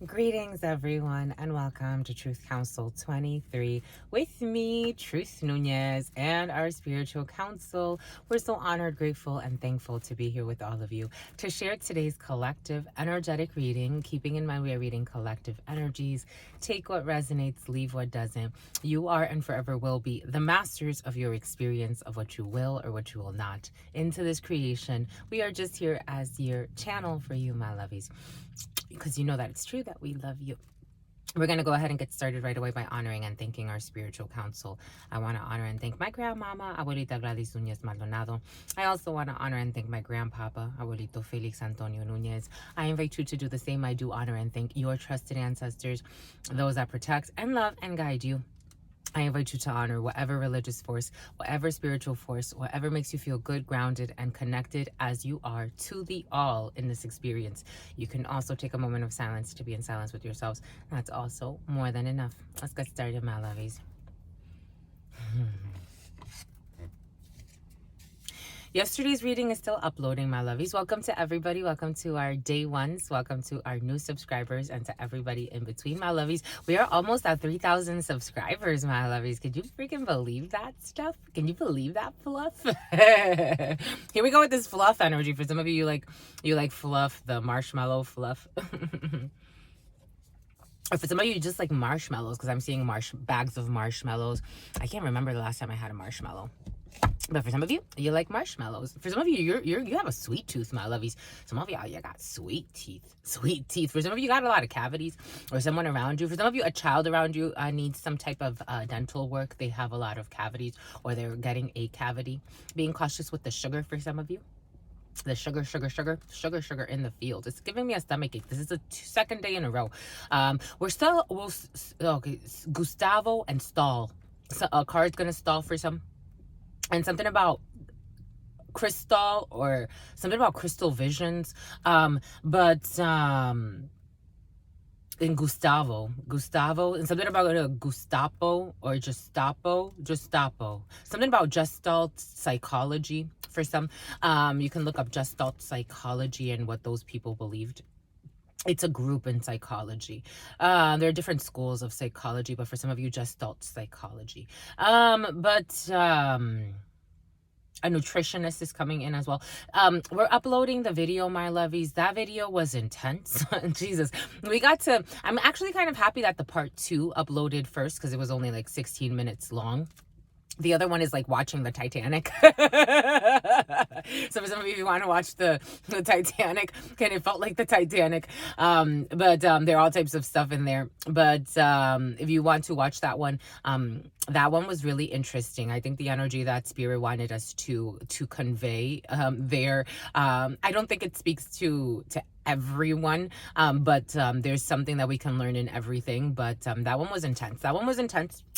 Greetings, everyone, and welcome to Truth Council 23 with me, Truth Nunez, and our spiritual council. We're so honored, grateful, and thankful to be here with all of you to share today's collective energetic reading, keeping in mind we are reading collective energies. Take what resonates, leave what doesn't. You are and forever will be the masters of your experience of what you will or what you will not into this creation. We are just here as your channel for you, my lovies, because you know that it's true that we love you. We're going to go ahead and get started right away by honoring and thanking our spiritual council. I want to honor and thank my grandmama, Abuelita Gladys Nunez Maldonado. I also want to honor and thank my grandpapa, Abuelito Felix Antonio Nunez. I invite you to do the same. I do honor and thank your trusted ancestors, those that protect and love and guide you. I invite you to honor whatever religious force, whatever spiritual force, whatever makes you feel good, grounded, and connected as you are to the all in this experience. You can also take a moment of silence to be in silence with yourselves. That's also more than enough. Let's get started, my lovies. Yesterday's reading is still uploading, my lovies. Welcome to everybody. Welcome to our day ones. Welcome to our new subscribers and to everybody in between, my lovies. We are almost at 3,000 subscribers, my lovies. Could you freaking believe that stuff? Can you believe that fluff? Here we go with this fluff energy. For some of you, you like fluff, the marshmallow fluff. Or for some of you, just like marshmallows, because I'm seeing bags of marshmallows. I can't remember the last time I had a marshmallow. But for some of you, you like marshmallows. For some of you, you have a sweet tooth, my lovies. Some of y'all, you got sweet teeth. Sweet teeth. For some of you, got a lot of cavities, or someone around you. For some of you, a child around you needs some type of dental work. They have a lot of cavities, or they're getting a cavity. Being cautious with the sugar for some of you. The sugar in the field. It's giving me a stomach ache. This is the second day in a row. Okay, Gustavo and stall. So a card's gonna stall for some. And something about crystal or something about crystal visions. But in Gustavo, and something about Gestapo or Gestapo. Something about Gestalt psychology for some. You can look up Gestalt psychology and what those people believed. It's a group in psychology. There are different schools of psychology, but for some of you, Gestalt psychology. A nutritionist is coming in as well. We're uploading the video, my lovies. That video was intense. Jesus. I'm actually kind of happy that the part 2 uploaded first, because it was only like 16 minutes long. The other one is like watching the Titanic. So for some of you who want to watch the Titanic, and it felt like the Titanic. But there are all types of stuff in there. But if you want to watch that one was really interesting. I think the energy that Spirit wanted us to convey there. I don't think it speaks to everyone, but there's something that we can learn in everything. But that one was intense.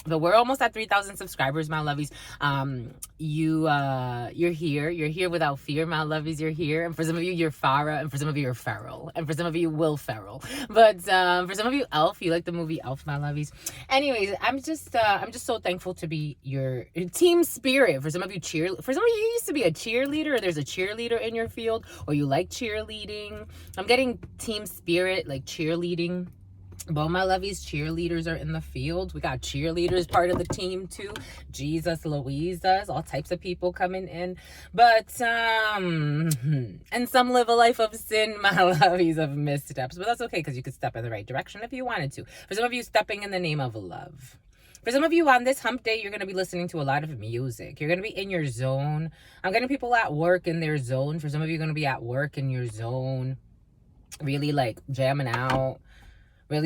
But we're almost at 3,000 subscribers, my lovies. You're here without fear, my lovies. You're here, and for some of you, you're Farah, and for some of you, you're Ferrell, and for some of you, Will Ferrell. But for some of you, Elf. You like the movie Elf, my lovies. Anyways, I'm just so thankful to be your team Spirit. For some of you, for some of you used to be a cheerleader, or there's a cheerleader in your field, or you like cheerleading. I'm getting team Spirit, like cheerleading. But my lovies, cheerleaders are in the field. We got cheerleaders part of the team too. Jesus, Louisa's, all types of people coming in. But and some live a life of sin, my lovies, of missteps. But that's okay, because you could step in the right direction if you wanted to. For some of you, stepping in the name of love. For some of you, on this hump day, you're going to be listening to a lot of music. You're going to be in your zone. I'm getting people at work in their zone. For some of you, you're going to be at work in your zone. Really like jamming out. For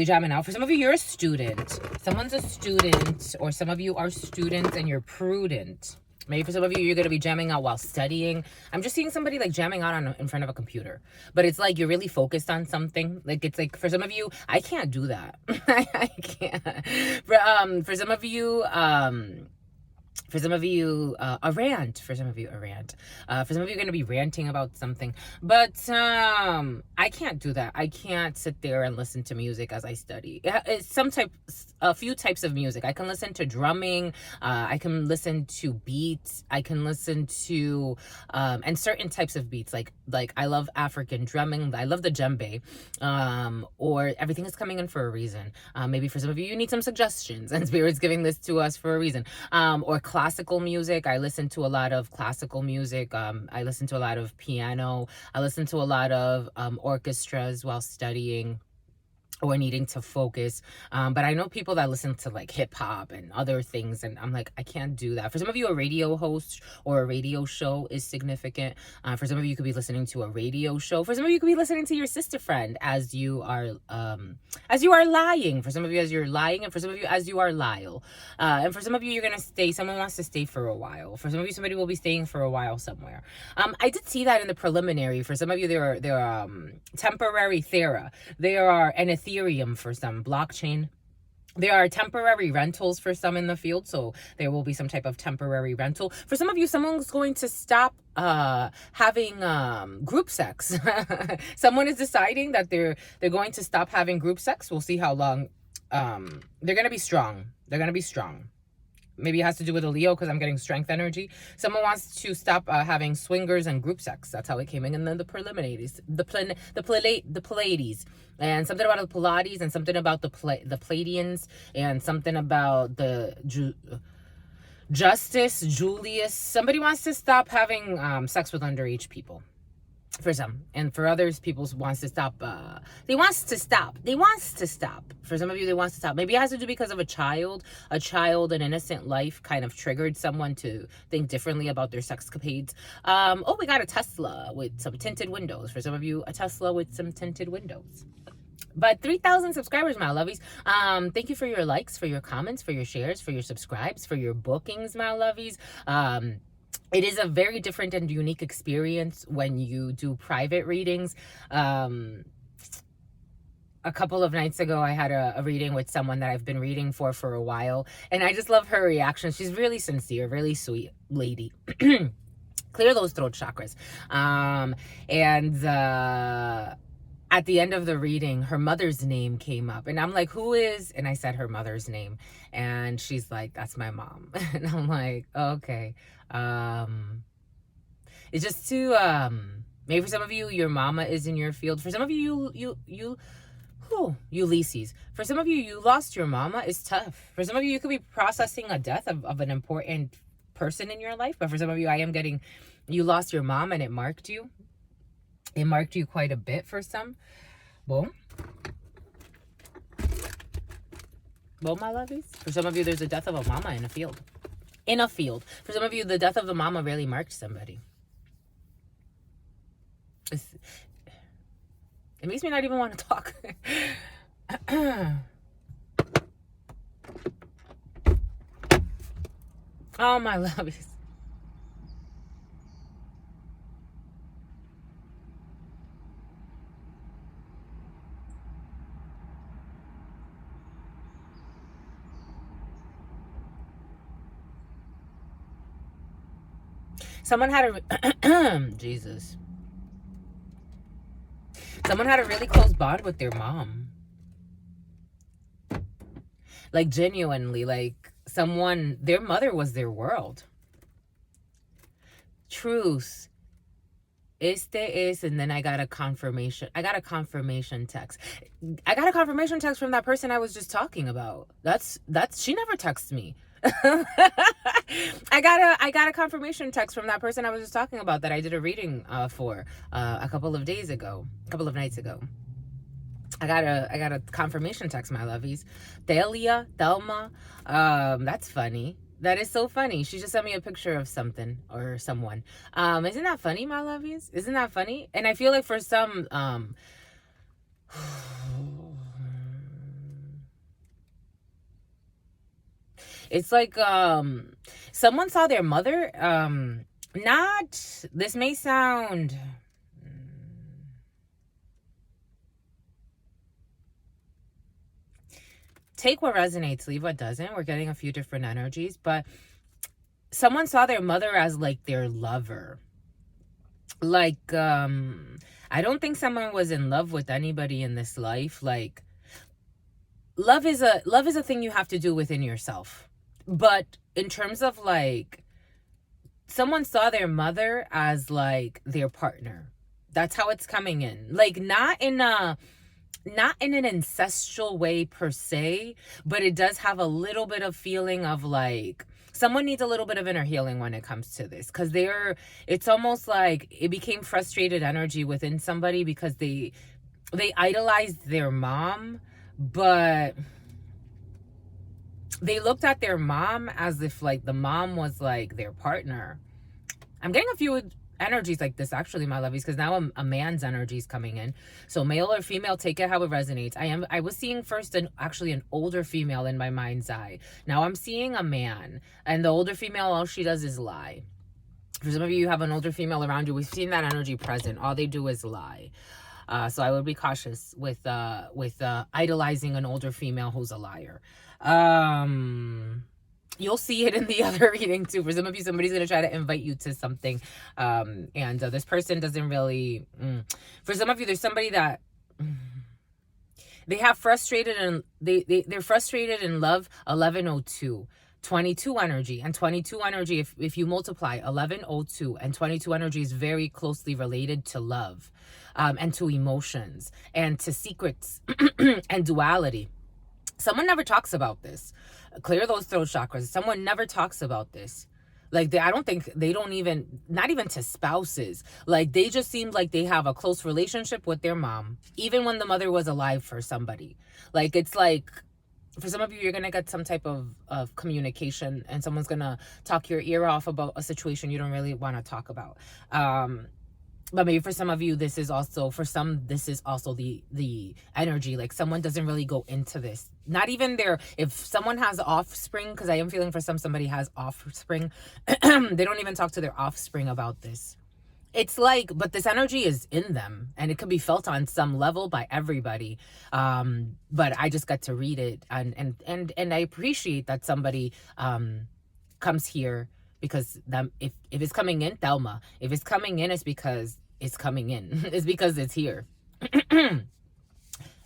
some of you, you're a student. Someone's a student, or some of you are students and you're prudent. Maybe for some of you, you're going to be jamming out while studying. I'm just seeing somebody like jamming out in front of a computer. But it's like you're really focused on something. Like it's like for some of you, I can't do that. I can't. For some of you, For some of you, a rant. For some of you, a rant. For some of you, are going to be ranting about something. But I can't do that. I can't sit there and listen to music as I study. It's a few types of music. I can listen to drumming. I can listen to beats. I can listen to and certain types of beats. Like I love African drumming. I love the djembe. Or everything is coming in for a reason. Maybe for some of you, you need some suggestions, and Spirit's giving this to us for a reason. Or classical music. I listen to a lot of classical music. I listen to a lot of piano. I listen to a lot of orchestras while studying or needing to focus. But I know people that listen to like hip hop and other things, and I'm like, I can't do that. For some of you, a radio host or a radio show is significant. For some of you, you could be listening to a radio show. For some of you, you could be listening to your sister friend as you are lying. For some of you, as you're lying, and for some of you, as you are Lyle. And for some of you, you're gonna stay. Someone wants to stay for a while. For some of you, somebody will be staying for a while somewhere. I did see that in the preliminary. For some of you, there are temporary Thera. There are an Ethereum for some, blockchain. There are temporary rentals for some in the field, so there will be some type of temporary rental. For some of you, someone's going to stop having group sex. Someone is deciding that they're going to stop having group sex. We'll see how long. They're going to be strong. They're going to be strong. Maybe it has to do with a Leo because I'm getting strength energy. Someone wants to stop having swingers and group sex. That's how it came in. And then the preliminaries, the Pleiades, and something about the Pilates, and something about the Pleiadians, and something about the Justice Julius. Somebody wants to stop having sex with underage people. For some, and for others, people wants to stop. They wants to stop. For some of you, they wants to stop. Maybe it has to do because of a child, an innocent life kind of triggered someone to think differently about their sexcapades. Oh, we got a Tesla with some tinted windows. For some of you, a Tesla with some tinted windows. But 3,000 subscribers, my lovies. Thank you for your likes, for your comments, for your shares, for your subscribes, for your bookings, my lovies. It is a very different and unique experience when you do private readings. A couple of nights ago, I had a reading with someone that I've been reading for a while. And I just love her reaction. She's really sincere, really sweet lady. Clear those throat chakras. At the end of the reading, her mother's name came up. And I'm like, who is? And I said her mother's name. And she's like, that's my mom. And I'm like, okay. It's just to, maybe for some of you, your mama is in your field. For some of you, Ulysses. For some of you, you lost your mama. It's tough. For some of you, you could be processing a death of an important person in your life. But for some of you, I am getting, you lost your mom and it marked you. It marked you quite a bit for some. Boom. Boom, my lovies. For some of you, there's a death of a mama in a field. In a field. For some of you, the death of the mama really marked somebody. It makes me not even want to talk. Oh, my lovies. Someone had a Jesus. Someone had a really close bond with their mom. Like genuinely, like someone, their mother was their world. Truth. And then I got a confirmation. I got a confirmation text. I got a confirmation text from that person I was just talking about. She never texts me. I got a confirmation text from that person I was just talking about that I did a reading for a couple of nights ago. I got a confirmation text, my lovies. Thelma. That's funny. That is so funny. She just sent me a picture of something or someone. Isn't that funny, my lovies? Isn't that funny? And I feel like for some it's like someone saw their mother. This may sound take what resonates, leave what doesn't. We're getting a few different energies, but someone saw their mother as like their lover. Like, I don't think someone was in love with anybody in this life. Like, love is a thing you have to do within yourself. But in terms of like, someone saw their mother as like their partner. That's how it's coming in. Like, not in an ancestral way per se, but it does have a little bit of feeling of like someone needs a little bit of inner healing when it comes to this, because it's almost like it became frustrated energy within somebody because they idolized their mom, but they looked at their mom as if like the mom was like their partner. I'm getting a few energies like this actually, my lovies, because now a man's energy is coming in. So male or female, take it how it resonates. I was seeing first an older female in my mind's eye. Now I'm seeing a man, and the older female, all she does is lie. For some of you have an older female around you, we've seen that energy present. All they do is lie. So I would be cautious with idolizing an older female who's a liar. You'll see it in the other reading too. For some of you, somebody's going to try to invite you to something. And this person doesn't really... For some of you, there's somebody that... They have frustrated and they're frustrated in love. 1102. 22 energy. And 22 energy, if you multiply 1102 and 22 energy, is very closely related to love. And to emotions. And to secrets. And duality. Someone never talks about this. Clear those throat chakras. Someone never talks about this. Like, not even to spouses. Like, they just seemed like they have a close relationship with their mom, even when the mother was alive for somebody. Like, it's like, for some of you, you're going to get some type of communication, and someone's going to talk your ear off about a situation you don't really want to talk about. But maybe for some of you, this is also the energy. Like, someone doesn't really go into this. Not even if someone has offspring, because I am feeling for somebody has offspring, they don't even talk to their offspring about this. It's like, but this energy is in them, and it can be felt on some level by everybody. But I just got to read it, and I appreciate that somebody comes here. Because if it's coming in, Thelma, if it's coming in, it's because it's coming in. It's because it's here.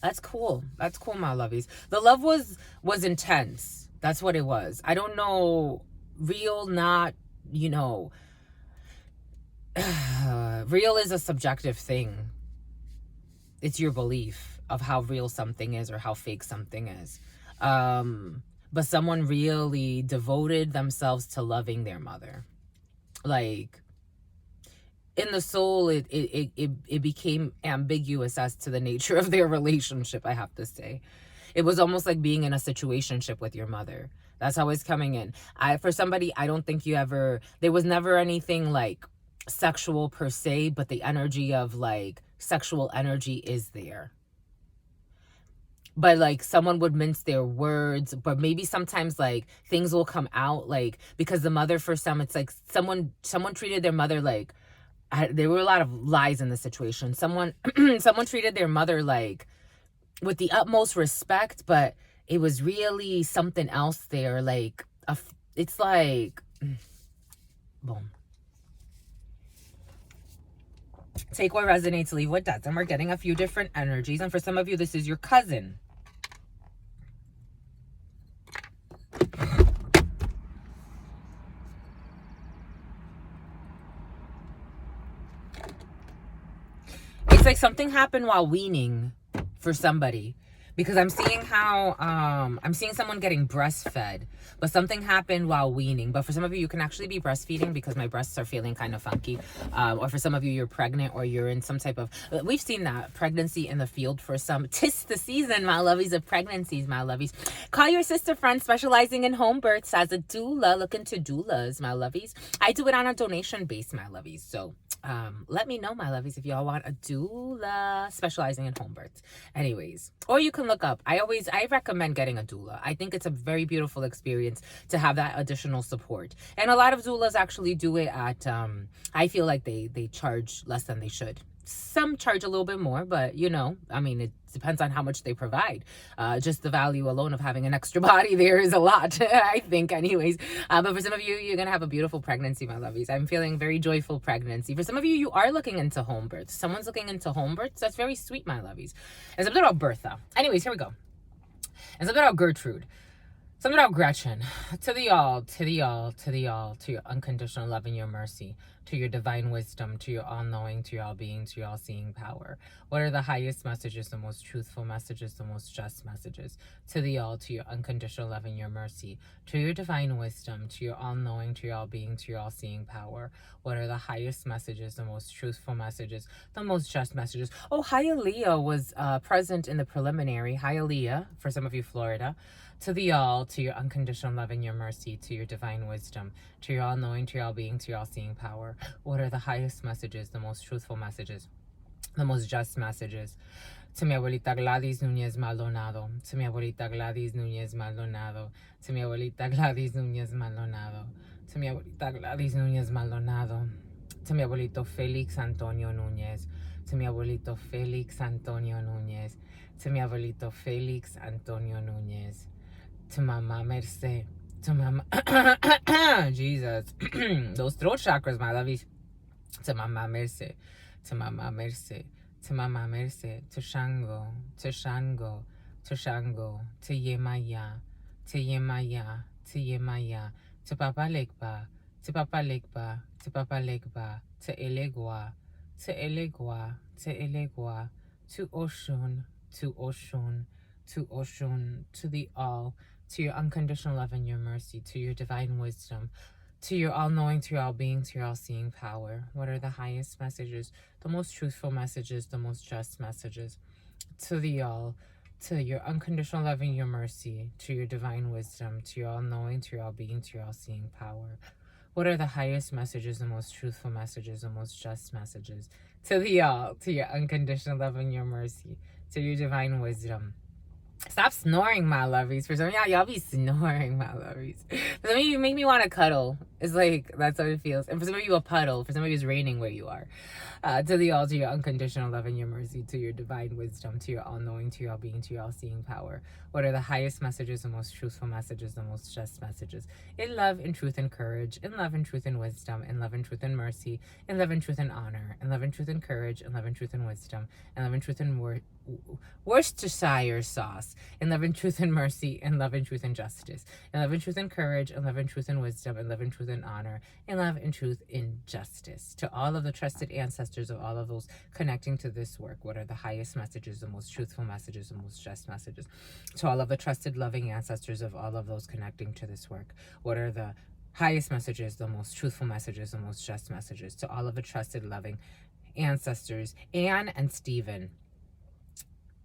That's cool. That's cool, my lovies. The love was intense. That's what it was. I don't know, real, not, real is a subjective thing. It's your belief of how real something is or how fake something is. But someone really devoted themselves to loving their mother. Like, in the soul, it became ambiguous as to the nature of their relationship, I have to say. It was almost like being in a situationship with your mother. That's how it's coming in. For somebody, I don't think there was never anything like sexual per se, but the energy of like sexual energy is there. But like, someone would mince their words, but maybe sometimes like things will come out, like, because the mother, for some, it's like someone treated their mother like, there were a lot of lies in the situation. Someone treated their mother like with the utmost respect, but it was really something else there. Like, it's like, boom. Take what resonates, leave what doesn't. We're getting a few different energies. And for some of you, this is your cousin. It's like something happened while weaning for somebody. Because I'm seeing how, I'm seeing someone getting breastfed, but something happened while weaning. But for some of you, you can actually be breastfeeding because my breasts are feeling kind of funky. Or for some of you, you're pregnant or you're in some type of, we've seen that pregnancy in the field for some. 'Tis the season, my lovies, of pregnancies, my lovies. Call your sister friend specializing in home births as a doula. Look into doulas, my lovies. I do it on a donation base, my lovies. So let me know, my lovies, if y'all want a doula specializing in home births. Anyways, or you can look up. I recommend getting a doula. I think it's a very beautiful experience to have that additional support. And a lot of doulas actually do it at, I feel like they charge less than they should. some charge a little bit more, but you know, I mean, it depends on how much they provide. Just the value alone of having an extra body there is a lot, I think, anyways. But for some of you, you're gonna have a beautiful pregnancy, my lovies. I'm feeling very joyful pregnancy. For some of you, you are looking into home births. Someone's looking into home births. That's very sweet, my lovies. And something about Bertha. Anyways, here we go. And something about Gertrude. Something about Gretchen. To the all, to the all, to the all, to your unconditional love and your mercy, to your divine wisdom, to your all-knowing, to your all-being, to your all-seeing power. What are the highest messages, the most truthful messages, the most just messages? To the all, to your unconditional love and your mercy, to your divine wisdom, to your all-knowing, to your all-being, to your all-seeing power. What are the highest messages, the most truthful messages, the most just messages? Oh, Hialeah was present in the preliminary. Hialeah, for some of you, Florida. To the all, to your unconditional love and your mercy, to your divine wisdom, to your all-knowing, to your all-being, to your all-seeing power. What are the highest messages, the most truthful messages, the most just messages? To mi abuelita Gladys Núñez Maldonado, to mi abuelita Gladys Núñez Maldonado, to mi abuelita Gladys Núñez Maldonado, to mi abuelita Gladys Núñez Maldonado, to mi abuelito Félix Antonio Núñez, to mi abuelito Félix Antonio Núñez, to mi abuelito Félix Antonio Núñez. To Mama Merce, to Mama, Jesus, those throat chakras, my lovies. To Mama Merce, to Mama Merce, to Mama Merce, to Shango, to Shango, to Shango, to Yemaya, to Yemaya, to Yemaya, to Papa Legba, to Papa Legba, to Papa Legba, to Elegua, to Elegua, to Elegua, to Oshun, to Oshun, to Oshun, to the all, to your unconditional love and your mercy, to your divine wisdom, to your all-knowing, to your all-being, to your all-seeing power. What are the highest messages, the most truthful messages, the most just messages? To the all, to your unconditional love and your mercy, to your divine wisdom, to your all-knowing, to your all-being, to your all-seeing power. What are the highest messages, the most truthful messages, the most just messages? To the all, to your unconditional love and your mercy, to your divine wisdom. Stop snoring, my lovies. For some of y'all be snoring, my lovies. For some of you, make me want to cuddle. It's like, that's how it feels. And for some of you, a puddle. For some of you, it's raining where you are. To the all, to your unconditional love and your mercy, to your divine wisdom, to your all-knowing, to your all-being, to your all-seeing power. What are the highest messages, the most truthful messages, the most just messages? In love, in truth, and courage. In love, and truth, and wisdom. In love, and truth, and mercy. In love, and truth, and honor. In love, and truth, and courage. In love, and truth, and wisdom. In love, and truth, and Worcestershire sauce. In love, and truth, and mercy. In love, and truth, and justice. In love, and truth, and courage. In love, and truth, and wisdom. In love, and truth, and honor. In love, and truth, in justice. To all of the trusted ancestors of all of those connecting to this work, what are the highest messages, the most truthful messages, the most just messages? To all of the trusted loving ancestors of all of those connecting to this work, what are the highest messages, the most truthful messages, the most just messages? To all of the trusted loving ancestors, Anne and Stephen,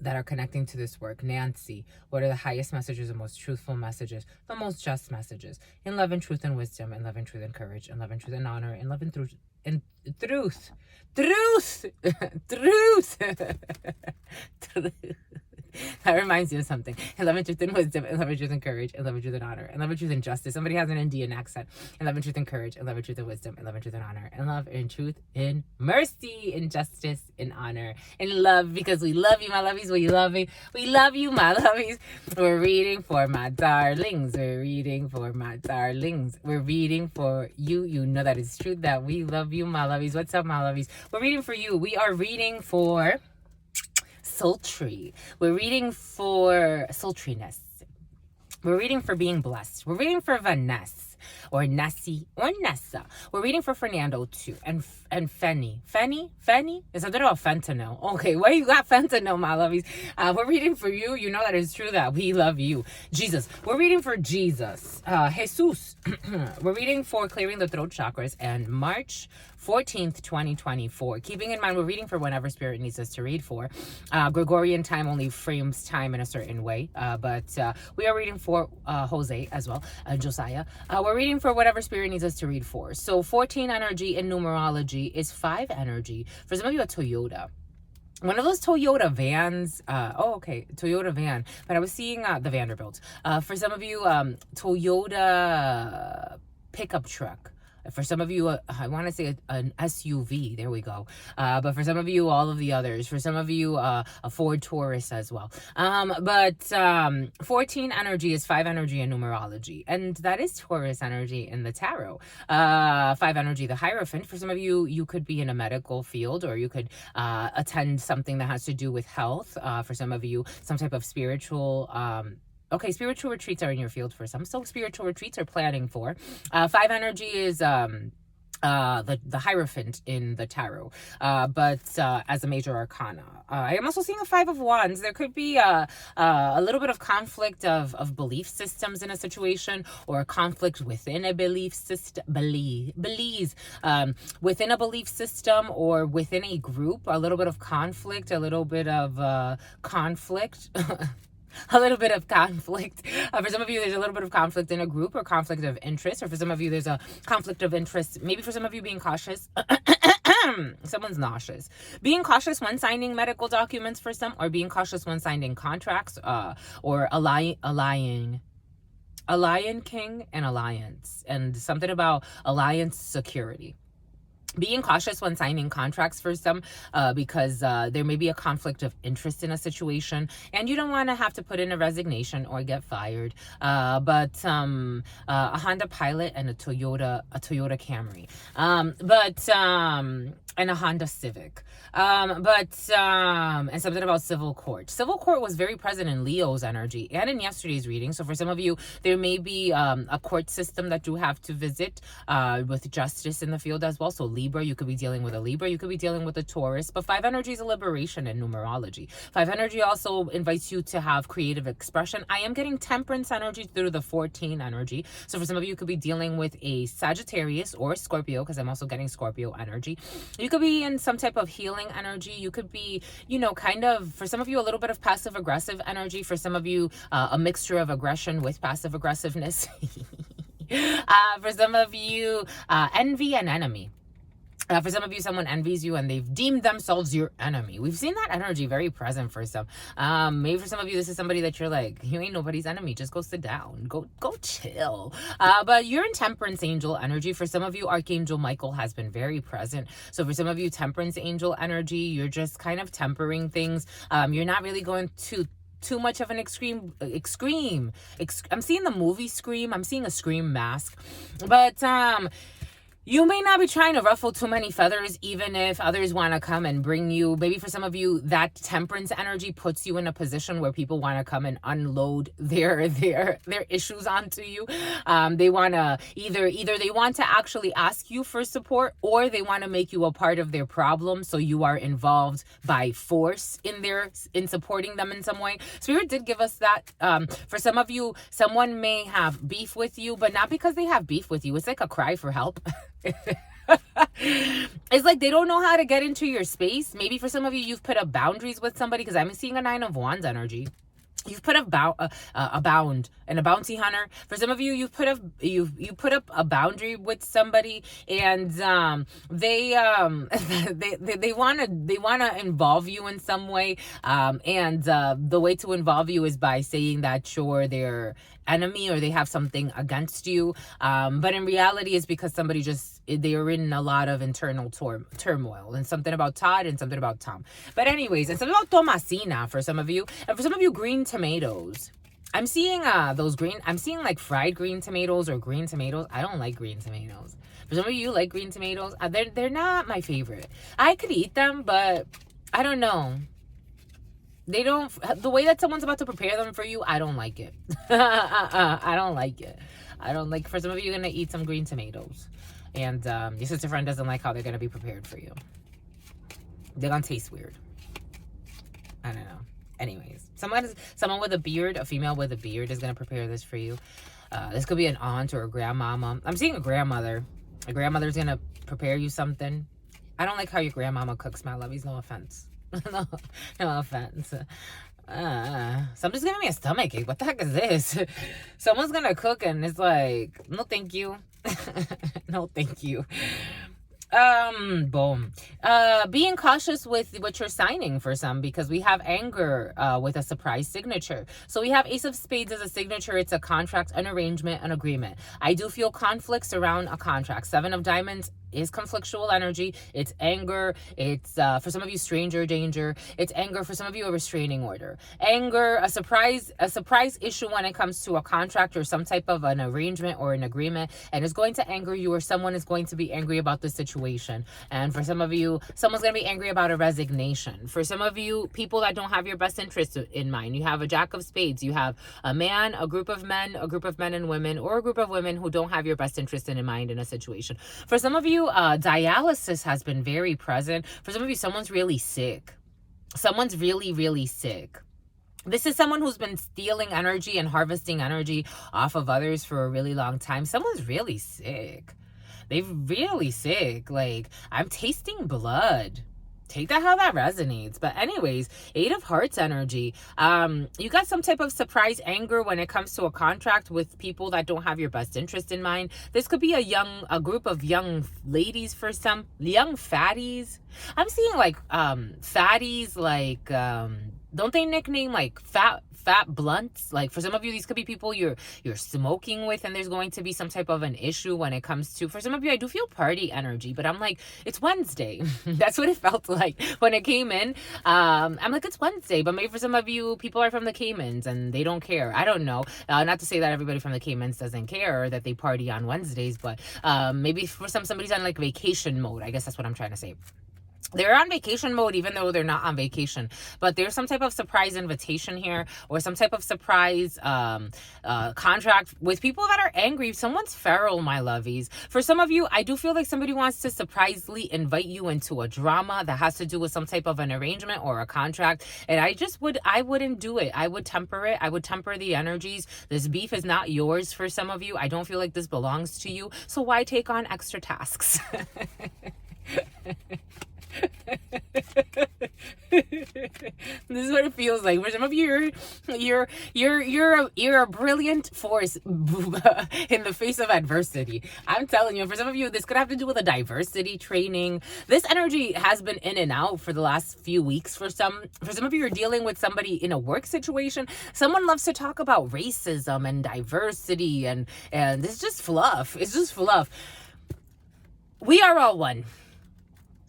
that are connecting to this work, Nancy, what are the highest messages, the most truthful messages, the most just messages? In love and truth and wisdom, in love and truth and courage, in love and truth and honor, in love and truth, truth, that reminds you of something. In love and truth and wisdom, in love and truth and courage, in love and truth and honor, in love and truth and justice. Somebody has an Indian accent. In love and truth and courage, in love and truth and wisdom, in love and truth and honor, in love and truth, in mercy, in justice, in honor, in love, because we love you, my lovies. We love you. We love you, my lovies. We're reading for my darlings. We're reading for my darlings. We're reading for you. You know that it's true that we love you, my lovies. What's up, my lovies? We're reading for you. We are reading for sultry. We're reading for sultriness. We're reading for being blessed. We're reading for Vanessa or Nessie or Nessa. We're reading for Fernando too. And Fenny. Fenny? It's a bit of fentanyl. Okay, where you got fentanyl, my lovies? We're reading for you. You know that it's true that we love you. Jesus. We're reading for Jesus. Jesus. We're reading for clearing the throat chakras and March 14th, 2024. Keeping in mind, we're reading for whenever Spirit needs us to read for. Gregorian time only frames time in a certain way. But we are reading for Jose as well, Josiah. We're reading for whatever Spirit needs us to read for. So 14 energy in numerology is 5 energy. For some of you, a Toyota. One of those Toyota vans. Toyota van. But I was seeing the Vanderbilt. For some of you, Toyota pickup truck. For some of you, I want to say an SUV. There we go. But for some of you, all of the others. For some of you, a Ford Taurus as well. But 14 energy is 5 energy in numerology. And that is Taurus energy in the tarot. 5 energy, the Hierophant. For some of you, you could be in a medical field, or you could attend something that has to do with health. For some of you, some type of spiritual okay, spiritual retreats are in your field for some. So spiritual retreats are planning for. 5 energy is the Hierophant in the tarot, but as a major arcana. I am also seeing a 5 of Wands. There could be a little bit of conflict of belief systems in a situation, or a conflict within a belief system, within a belief system, or within a group. A little bit of conflict, a little bit of conflict. A little bit of conflict. For some of you, there's a little bit of conflict in a group, or conflict of interest. Or for some of you, there's a conflict of interest. Maybe for some of you, being cautious. Someone's nauseous. Being cautious when signing medical documents for some, or being cautious when signing contracts, or a lion king and alliance, and something about alliance security. Being cautious when signing contracts for some, because there may be a conflict of interest in a situation, and you don't want to have to put in a resignation or get fired. But a Honda Pilot and a Toyota Camry, and a Honda Civic, and something about civil court. Civil court was very present in Leo's energy and in yesterday's reading. So for some of you, there may be a court system that you have to visit, with justice in the field as well. So Libra, you could be dealing with a Libra, you could be dealing with a Taurus. But 5 energy is a liberation in numerology. 5 energy also invites you to have creative expression. I am getting temperance energy through the 14 energy. So for some of you, you could be dealing with a Sagittarius or Scorpio, because I'm also getting Scorpio energy. You could be in some type of healing energy. You could be, kind of, for some of you, a little bit of passive aggressive energy. For some of you, a mixture of aggression with passive aggressiveness. For some of you, envy and enemy. For some of you, someone envies you and they've deemed themselves your enemy. We've seen that energy very present for some. Maybe for some of you, this is somebody that you're like, you ain't nobody's enemy. Just go sit down. Go chill. But you're in temperance angel energy. For some of you, Archangel Michael has been very present. So for some of you, temperance angel energy, you're just kind of tempering things. You're not really going to too much of an extreme. I'm seeing the movie Scream. I'm seeing a Scream mask. But you may not be trying to ruffle too many feathers, even if others want to come and bring you. Maybe for some of you, that temperance energy puts you in a position where people want to come and unload their issues onto you. They want to either they want to actually ask you for support, or they want to make you a part of their problem, so you are involved by force in supporting them in some way. Spirit did give us that. For some of you, someone may have beef with you, but not because they have beef with you. It's like a cry for help. It's like they don't know how to get into your space. Maybe for some of you, you've put up boundaries with somebody, because I'm seeing a 9 of Wands energy. You've put up a bound and a bounty hunter. For some of you, you've put up a boundary with somebody, and they wanna involve you in some way. And the way to involve you is by saying that you're their enemy, or they have something against you. But in reality, it's because somebody they are in a lot of internal turmoil, and something about Todd and something about Tom. But anyways, and something about Tomasina for some of you. And for some of you, green tomatoes. I'm seeing I'm seeing like fried green tomatoes or green tomatoes. I don't like green tomatoes. For some of you, like green tomatoes. They're not my favorite. I could eat them, but I don't know. They don't, the way that someone's about to prepare them for you, I don't like it. I don't like it. For some of you, you're going to eat some green tomatoes. And your sister friend doesn't like how they're going to be prepared for you. They're going to taste weird. I don't know. Anyways, someone with a beard, a female with a beard, is going to prepare this for you. This could be an aunt or a grandmama. I'm seeing a grandmother. A grandmother's going to prepare you something. I don't like how your grandmama cooks, my lovies. No offense. no offense. Somebody's giving me a stomach ache. What the heck is this? Someone's gonna cook and it's like, no thank you. No thank you. Boom. Being cautious with what you're signing for some, because we have anger with a surprise signature. So we have Ace of Spades as a signature. It's a contract, an arrangement, an agreement. I do feel conflicts around a contract. Seven of Diamonds is conflictual energy. It's anger. It's for some of you, stranger danger. It's anger. For some of you, a restraining order. Anger, a surprise issue when it comes to a contract or some type of an arrangement or an agreement, and it's going to anger you, or someone is going to be angry about the situation. And for some of you, someone's going to be angry about a resignation. For some of you, people that don't have your best interest in mind. You have a Jack of Spades. You have a man, a group of men and women, or a group of women who don't have your best interest in mind in a situation. For some of you, dialysis has been very present. For some of you, someone's really sick. Someone's really, really sick. This is someone who's been stealing energy and harvesting energy off of others for a really long time. Someone's really sick. They're really sick. Like, I'm tasting blood. Take that how that resonates. But anyways, Eight of Hearts energy. You got some type of surprise anger when it comes to a contract with people that don't have your best interest in mind. This could be a group of young ladies, for some young fatties. I'm seeing like fatties, like don't they nickname like fat blunts? Like, for some of you, these could be people you're smoking with, and there's going to be some type of an issue when it comes to, for some of you, I do feel party energy, but I'm like, it's Wednesday. That's what it felt like when it came in. I'm like, it's Wednesday, but maybe for some of you, people are from the Caymans and they don't care. I don't know. Not to say that everybody from the Caymans doesn't care or that they party on Wednesdays, but maybe for somebody's on like vacation mode. I guess that's what I'm trying to say. They're on vacation mode even though they're not on vacation, but there's some type of surprise invitation here, or some type of surprise contract with people that are angry. Someone's feral, my lovies. For some of you, I do feel like somebody wants to surprisingly invite you into a drama that has to do with some type of an arrangement or a contract, and I wouldn't do it. I would temper it. I would temper the energies. This beef is not yours. For some of you, I don't feel like this belongs to you, so why take on extra tasks? This is what it feels like. For some of you, you're a brilliant force in the face of adversity. I'm telling you, for some of you, this could have to do with a diversity training. This energy has been in and out for the last few weeks. For some of you, you're dealing with somebody in a work situation. Someone loves to talk about racism and diversity, and it's just fluff. It's just fluff. We are all one.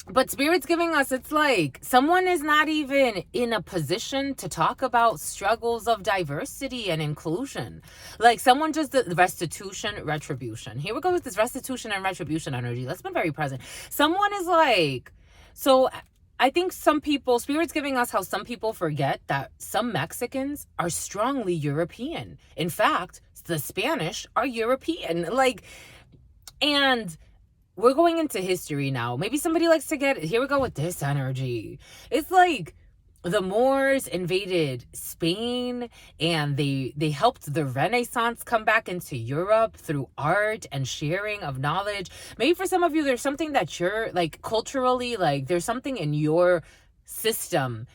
But Spirit's giving us, it's like someone is not even in a position to talk about struggles of diversity and inclusion. Like, someone just did restitution, retribution. Here we go with this restitution and retribution energy. That's been very present. Someone is like, so I think some people, Spirit's giving us how some people forget that some Mexicans are strongly European. In fact, the Spanish are European. Like, and we're going into history now. Maybe somebody likes to get, here we go with this energy. It's like the Moors invaded Spain, and they helped the Renaissance come back into Europe through art and sharing of knowledge. Maybe for some of you, there's something that you're like culturally, like there's something in your system.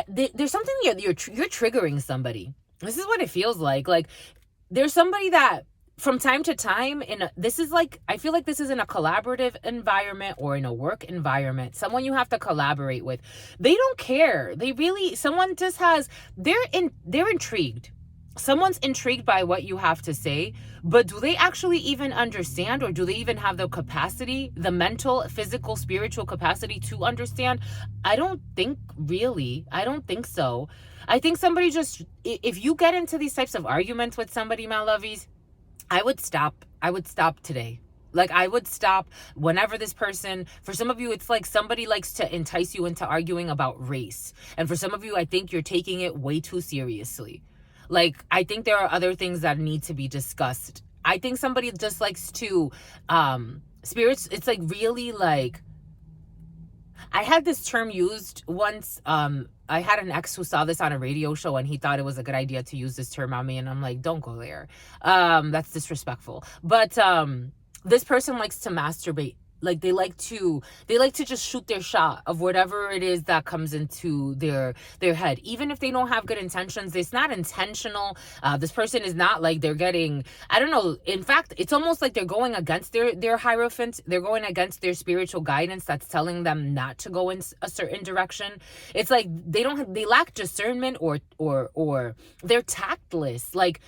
There's something you're triggering somebody. This is what it feels like. Like, there's somebody that from time to time, this is like, I feel like this is in a collaborative environment or in a work environment, someone you have to collaborate with. They don't care. Someone just has, they're intrigued. Someone's intrigued by what you have to say, but do they actually even understand, or do they even have the capacity, the mental, physical, spiritual capacity to understand? I don't think so. I think somebody just, if you get into these types of arguments with somebody, my lovies, I would stop today. Like, I would stop whenever this person, for some of you, it's like somebody likes to entice you into arguing about race. And for some of you, I think you're taking it way too seriously. Like, I think there are other things that need to be discussed. I think somebody just likes to, spirits, it's like really like, I had this term used once. I had an ex who saw this on a radio show, and he thought it was a good idea to use this term on me. And I'm like, don't go there. That's disrespectful. But this person likes to masturbate like they like to just shoot their shot of whatever it is that comes into their head, even if they don't have good intentions. It's not intentional. This person is not like they're getting, I don't know, in fact it's almost like they're going against their hierophant. They're going against their spiritual guidance that's telling them not to go in a certain direction. It's like they lack discernment, or they're tactless. Like,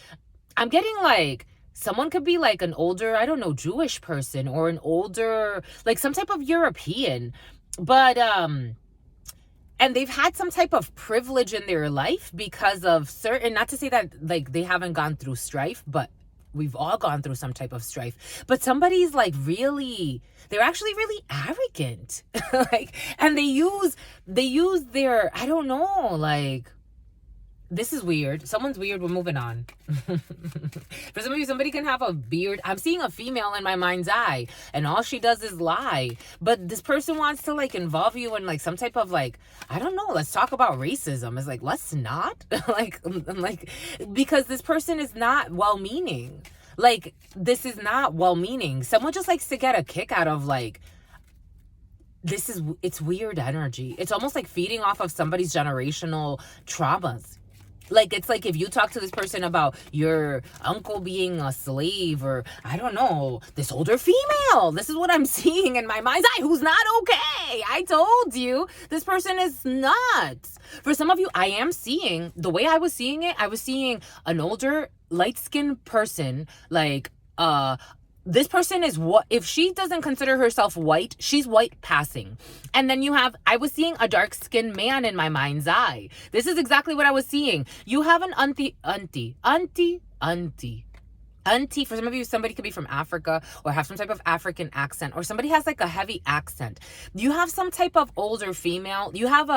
I'm getting like someone could be like an older, I don't know, Jewish person, or an older, like some type of European, but and they've had some type of privilege in their life because of certain, not to say that like they haven't gone through strife, but we've all gone through some type of strife. But somebody's like really, they're actually really arrogant. Like, and they use their, I don't know, like, this is weird. Someone's weird. We're moving on. For some of you, somebody can have a beard. I'm seeing a female in my mind's eye, and all she does is lie. But this person wants to like involve you in like some type of like, I don't know, let's talk about racism. It's like, let's not. like, because this person is not well-meaning. Like, this is not well-meaning. Someone just likes to get a kick out of like, it's weird energy. It's almost like feeding off of somebody's generational traumas. Like, it's like if you talk to this person about your uncle being a slave, or I don't know, this older female, this is what I'm seeing in my mind's eye, who's not okay. I told you, this person is nuts. For some of you, I am seeing, the way I was seeing it, I was seeing an older, light-skinned person, like, this person is, what if she doesn't consider herself white, she's white passing. And then you have, I was seeing a dark-skinned man in my mind's eye. This is exactly what I was seeing. You have an auntie. For some of you, somebody could be from Africa or have some type of African accent, or somebody has like a heavy accent. You have some type of older female. You have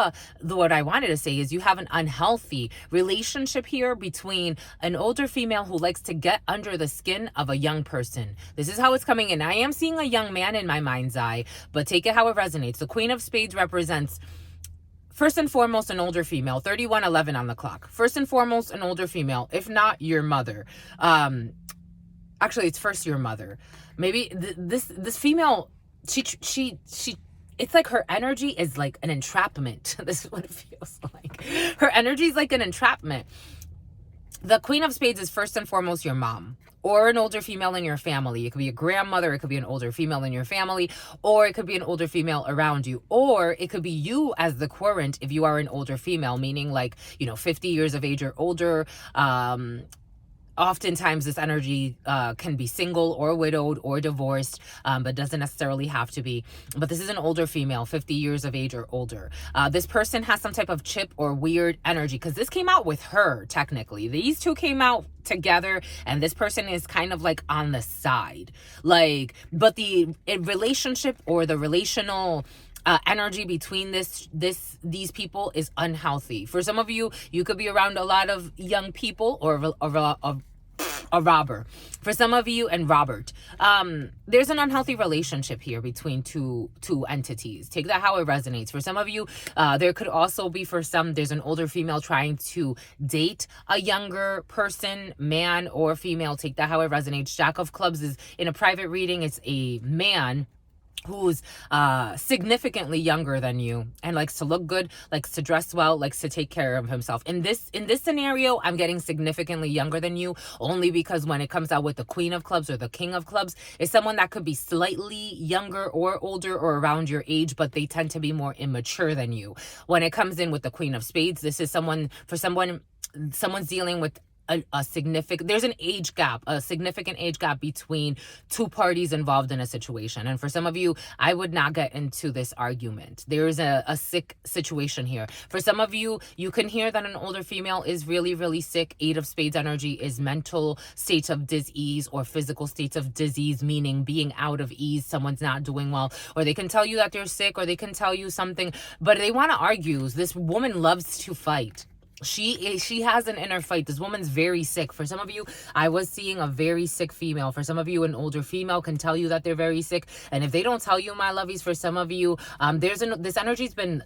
what I wanted to say is you have an unhealthy relationship here between an older female who likes to get under the skin of a young person. This is how it's coming in. I am seeing a young man in my mind's eye, but take it how it resonates. The Queen of Spades represents, first and foremost, an older female, 3111 on the clock. First and foremost, an older female, if not your mother. Actually, it's first your mother. Maybe this female, she it's like her energy is like an entrapment. This is what it feels like. Her energy is like an entrapment. The Queen of Spades is first and foremost your mom, or an older female in your family. It could be a grandmother, it could be an older female in your family, or it could be an older female around you, or it could be you as the querent if you are an older female, meaning like, 50 years of age or older. Oftentimes this energy can be single or widowed or divorced, but doesn't necessarily have to be. But this is an older female, 50 years of age or older. This person has some type of chip or weird energy, because this came out with her, technically. These two came out together, and this person is kind of like on the side. Like, but the relationship or the relational energy between these people is unhealthy. For some of you, you could be around a lot of young people, or a robber. For some of you, and Robert, there's an unhealthy relationship here between two entities. Take that how it resonates. For some of you, there could also be, for some, there's an older female trying to date a younger person, man or female. Take that how it resonates. Jack of Clubs is in a private reading. It's a man who's significantly younger than you and likes to look good, likes to dress well, likes to take care of himself. In this scenario, I'm getting significantly younger than you, only because when it comes out with the Queen of Clubs or the King of Clubs, it's someone that could be slightly younger or older or around your age, but they tend to be more immature than you. When it comes in with the Queen of Spades, this is someone's dealing with a significant, there's a significant age gap between two parties involved in a situation. And for some of you, I would not get into this argument. There's a sick situation here. For some of you, you can hear that an older female is really, really sick. 8 of Spades energy is mental states of dis-ease or physical states of disease, meaning being out of ease. Someone's not doing well, or they can tell you that they're sick, or they can tell you something, but they want to argue. This woman loves to fight. She has an inner fight. This woman's very sick. For some of you, I was seeing a very sick female. For some of you, an older female can tell you that they're very sick. And if they don't tell you, my lovies, for some of you, this energy's been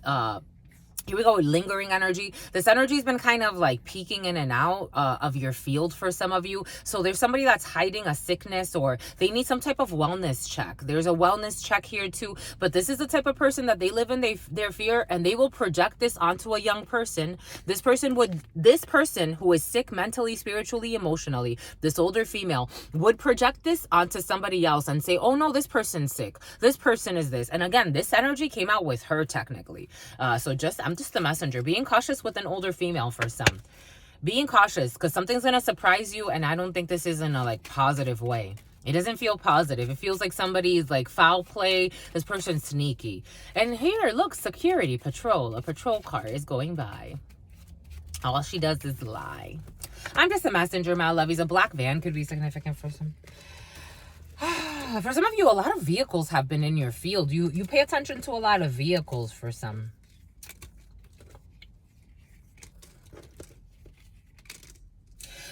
Here we go with lingering energy. This energy has been kind of like peeking in and out of your field for some of you. So there's somebody that's hiding a sickness, or they need some type of wellness check. There's a wellness check here too. But this is the type of person that they live in their fear, and they will project this onto a young person. This person who is sick mentally, spiritually, emotionally, this older female would project this onto somebody else and say, oh no, this person's sick. This person is this. And again, this energy came out with her technically. I'm just the messenger. Being cautious with an older female for some. Being cautious because something's going to surprise you, and I don't think this is in a like positive way. It doesn't feel positive. It feels like somebody's like foul play. This person's sneaky. And here, look, security, patrol. A patrol car is going by. All she does is lie. I'm just a messenger, my lovies. A black van could be significant for some. For some of you, a lot of vehicles have been in your field. You pay attention to a lot of vehicles for some.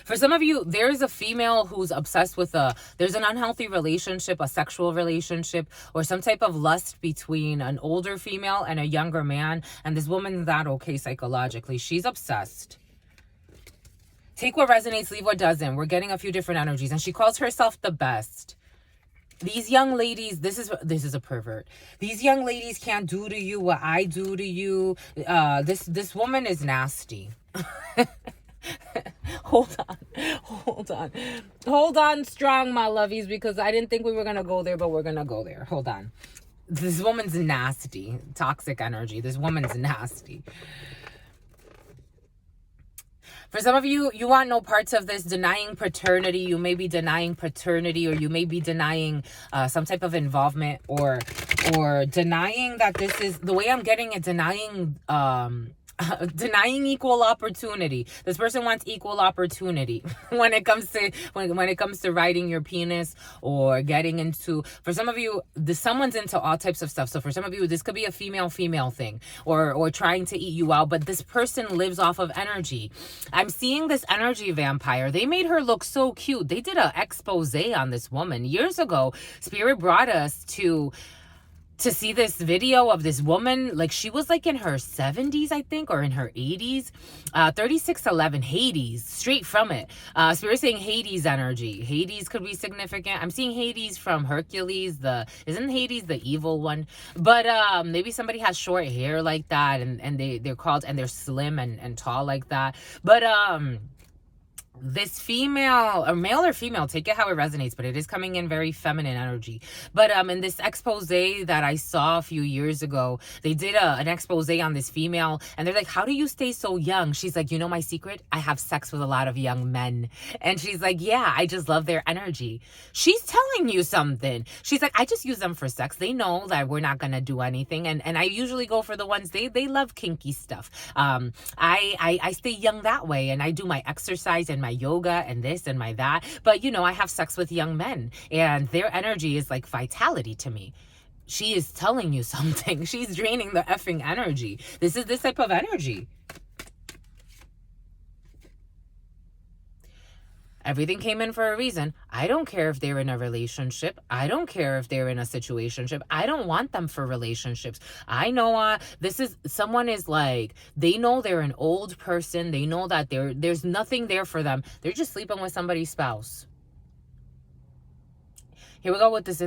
For some of you, there's a female who's obsessed with there's an unhealthy relationship, a sexual relationship, or some type of lust between an older female and a younger man. And this woman's not okay psychologically. She's obsessed. Take what resonates, leave what doesn't. We're getting a few different energies. And she calls herself the best. These young ladies, this is a pervert. These young ladies can't do to you what I do to you. This woman is nasty. Hold on strong, my lovies, because I didn't think we were gonna go there, but we're gonna go there. Hold on. This woman's nasty. Toxic energy. This woman's nasty. For some of you, you want no parts of this. Denying paternity. You may be denying paternity, or you may be denying some type of involvement, or denying that this is the way I'm getting it. Denying equal opportunity. This person wants equal opportunity when it comes to riding your penis or getting into. For some of you, someone's into all types of stuff. So for some of you, this could be a female thing, or trying to eat you out. But this person lives off of energy. I'm seeing this energy vampire. They made her look so cute. They did an expose on this woman years ago. Spirit brought us to see this video of this woman, like she was like in her 70s, I think, or in her 80s. 3611, Hades, straight from it. Spirit saying Hades energy. Hades could be significant. I'm seeing Hades from Hercules. Isn't Hades the evil one? But maybe somebody has short hair like that, and they're slim and tall like that. But this female, or male or female, take it how it resonates, but it is coming in very feminine energy. But in this expose that I saw a few years ago, they did an expose on this female, and they're like, how do you stay so young? She's like, you know my secret? I have sex with a lot of young men. And she's like, yeah, I just love their energy. She's telling you something. She's like, I just use them for sex. They know that we're not gonna do anything, and I usually go for the ones they love kinky stuff. I stay young that way, and I do my exercise and my yoga and this and my that, but I have sex with young men, and their energy is like vitality to me. She is telling you something. She's draining the effing energy. This is this type of energy. Everything came in for a reason. I don't care if they're in a relationship. I don't care if they're in a situationship. I don't want them for relationships. I know someone is like, they know they're an old person. They know that there's nothing there for them. They're just sleeping with somebody's spouse. Here we go with this in there.